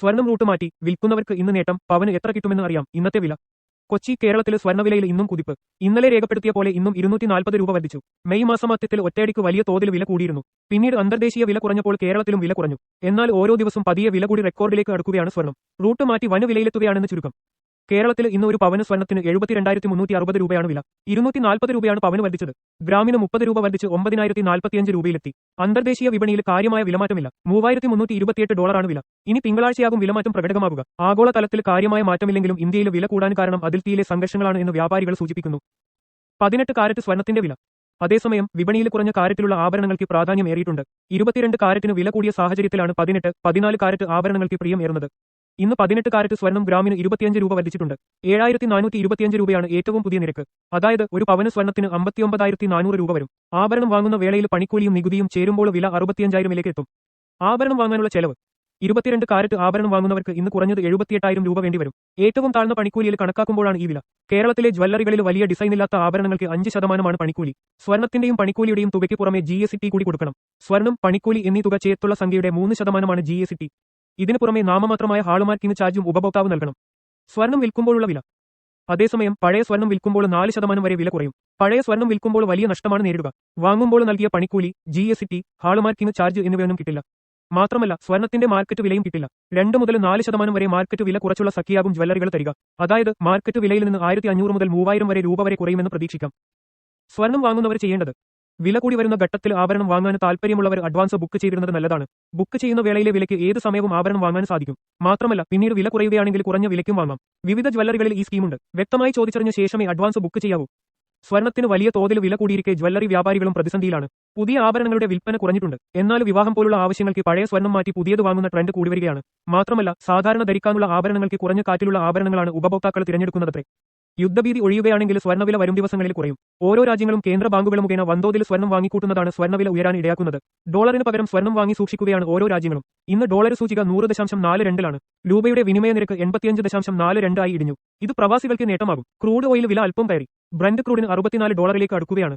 സ്വർണം റൂട്ട് മാറ്റി വിൽക്കുന്നവർക്ക് ഇന്ന് നേട്ടം. പവന് എത്ര കിട്ടുമെന്ന് അറിയാം ഇന്നത്തെ വില. കൊച്ചി കേരളത്തിലെ സ്വർണ്ണവിലയിൽ ഇന്നും കുതിപ്പ്. ഇന്നലെ രേഖപ്പെടുത്തിയ പോലെ ഇന്നും 240 രൂപ വർദ്ധിച്ചു. മെയ് മാസമധ്യത്തിൽ ഒറ്റയടിക്ക് വലിയ തോതിൽ വില കൂടിയിരുന്നു. പിന്നീട് അന്തർദേശീയ വില കുറഞ്ഞപ്പോൾ കേരളത്തിലും വില കുറഞ്ഞു. എന്നാൽ ഓരോ ദിവസം പതിയെ വില കൂടി റെക്കോർഡിലേക്ക് അടുക്കുകയാണ് സ്വർണം. റൂട്ട് മാറ്റി വൻ വിലയിലെത്തുകയാണെന്ന് ചുരുക്കം. കേരളത്തിൽ ഇന്ന് ഒരു പവന് സ്വർണ്ണത്തിന് 72,360 രൂപയാണ് വില. 240 രൂപയാണ് പവന് വർദ്ധിച്ചത്. ഗ്രാമിന് 30 രൂപ വർദ്ധിച്ച് 9,045 രൂപയിലെത്തി. അന്തർദേശീയ വിപണിയിൽ കാര്യമായ വിലമാറ്റമില്ല. $3,328 വില. ഇനി തിങ്കളാഴ്ചയാകും വിലമാറ്റം പ്രകടമാകുക. ആഗോള തലത്തിൽ കാര്യമായ മാറ്റമില്ലെങ്കിലും ഇന്ത്യയിൽ വില കൂടാൻ കാരണം അതിർത്തിയിലെ സംഘർഷങ്ങളാണ് എന്ന് വ്യാപാരികൾ സൂചിപ്പിക്കുന്നു. 18 കാരറ്റ് സ്വർണ്ണത്തിന്റെ വില. അതേസമയം വിപണിയിൽ കുറഞ്ഞ കാരറ്റിലുള്ള ആഭരണങ്ങൾക്ക് പ്രാധാന്യം ഏറിയിട്ടുണ്ട്. 22 കാരറ്റിന് വില കൂടിയ സാഹചര്യത്തിലാണ് 18, 14 കാരറ്റ് ആഭരണങ്ങൾക്ക് പ്രിയം ഏറുന്നത്. ഇന്ന് 18 കാരറ്റ് സ്വർണം ഗ്രാമിന് 25 രൂപ വർദ്ധിച്ചിട്ടുണ്ട്. 7,425 രൂപയാണ് ഏറ്റവും പുതിയ നിരക്ക്. അതായത് ഒരു പവന് സ്വർണ്ണത്തിന് 59,400 രൂപ വരും. ആഭരണം വാങ്ങുന്ന വേളയിൽ പണിക്കൂലിയും നികുതിയും ചേരുമ്പോൾ വില 65,000 എത്തും. ആഭരണം വാങ്ങാനുള്ള ചെലവ്. 22 കാരറ്റ് ആഭരണം വാങ്ങുന്നവർക്ക് ഇന്ന് കുറഞ്ഞത് 78,000 രൂപ വേണ്ടിവരും. ഏറ്റവും താഴ്ന്ന പണിക്കൂലിയിൽ കണക്കാക്കുമ്പോഴാണ് ഈ വില. കേരളത്തിലെ ജ്വല്ലറികളിൽ വലിയ ഡിസൈനില്ലാത്ത ആഭരണങ്ങൾക്ക് 5% പണിക്കൂലി. സ്വർണ്ണത്തിന്റെയും പണിക്കൂലിയുടെയും തുകയ്ക്ക് പുറമെ GST കൂടി കൊടുക്കണം. സ്വർണം, പണിക്കൂലി എന്നീ തുക ചേർത്തുള്ള സംഖ്യയുടെ 3% GST. ഇതിനു പുറമെ നാമമാത്രമായ ഹാൾമാർക്കിംഗ് ചാർജും ഉപഭോക്താവ് നൽകണം. സ്വർണം വിൽക്കുമ്പോഴുള്ള വില. അതേസമയം പഴയ സ്വർണം വിൽക്കുമ്പോൾ 4% വരെ വില കുറയും. പഴയ സ്വർണം വിൽക്കുമ്പോൾ വലിയ നഷ്ടമാണ് നേരിടുക. വാങ്ങുമ്പോൾ നൽകിയ പണിക്കൂലി, GST, ഹാൾമാർക്കിംഗ് ചാർജ് എന്നിവയൊന്നും കിട്ടില്ല. മാത്രമല്ല സ്വർണ്ണത്തിന്റെ മാർക്കറ്റ് വിലയും കിട്ടില്ല. 2 മുതൽ 4% വരെ മാർക്കറ്റ് വില കുറച്ചുള്ള സഖ്യയാകും ജ്വല്ലറികൾ തരിക. അതായത് മാർക്കറ്റ് വിലയിൽ നിന്ന് 1,500 മുതൽ 3,000 രൂപ വരെ കുറയുമെന്ന് പ്രതീക്ഷിക്കാം. സ്വർണം വാങ്ങുന്നവർ ചെയ്യേണ്ടത്. വില കൂടി വരുന്ന ഘട്ടത്തിൽ ആഭരണം വാങ്ങാൻ താൽപ്പര്യമുള്ളവർ അഡ്വാൻസ് ബുക്ക് ചെയ്തിരുന്നത് നല്ലതാണ്. ബുക്ക് ചെയ്യുന്ന വേളയിലെ വിലയ്ക്ക് ഏത് സമയവും ആഭരണം വാങ്ങാൻ സാധിക്കും. മാത്രമല്ല പിന്നീട് വില കുറയുകയാണെങ്കിൽ കുറഞ്ഞ വിലയ്ക്കും വാങ്ങാം. വിവിധ ജ്വല്ലറികളിൽ ഈ സ്കീമുണ്ട്. വ്യക്തമായി ചോദിച്ചറിഞ്ഞ ശേഷമേ അഡ്വാൻസ് ബുക്ക് ചെയ്യാവൂ. സ്വർണ്ണത്തിന് വലിയ തോതിൽ വില കൂടിയിരിക്കെ ജ്വല്ലറി വ്യാപാരികളും പ്രതിസന്ധിയിലാണ്. പുതിയ ആഭരണങ്ങളുടെ വിൽപ്പന കുറഞ്ഞിട്ടുണ്ട്. എന്നാൽ വിവാഹം പോലുള്ള ആവശ്യങ്ങൾക്ക് പഴയ സ്വർണം മാറ്റി പുതിയത് വാങ്ങുന്ന ട്രെൻഡ് കൂടിവരികയാണ്. മാത്രമല്ല സാധാരണ ധരിക്കാനുള്ള ആഭരണങ്ങൾക്ക് കുറഞ്ഞ കാറ്റിലുള്ള ആഭരണങ്ങളാണ് ഉപഭോക്താക്കൾ തിരഞ്ഞെടുക്കുന്നതത്രേ. യുദ്ധഭീതി ഒഴിയുകയാണെങ്കിൽ സ്വർണ്ണവില വരും ദിവസങ്ങളിൽ കുറയും. ഓരോ രാജ്യങ്ങളും കേന്ദ്ര ബാങ്കുകൾ മുഖേന വൻതോതിൽ സ്വർണം വാങ്ങിക്കൂട്ടുന്നതാണ് സ്വർണ്ണവില ഉയരാൻ ഇടയാക്കുന്നത്. ഡോളറിന് പകരം സ്വർണം വാങ്ങി സൂക്ഷിക്കുകയാണ് ഓരോ രാജ്യങ്ങളും. ഇന്ന് ഡോളർ സൂചിക 100.42 രൂപയുടെ വിനിമയ നിരക്ക് 85.42 ആയി ഇടിഞ്ഞു. ഇത് പ്രവാസികൾക്ക് നേട്ടമാകും. ക്രൂഡ് ഓയിൽ വില അല്പം കയറി. ബ്രന്റ് ക്രൂഡിന് $64 അടുക്കുകയാണ്.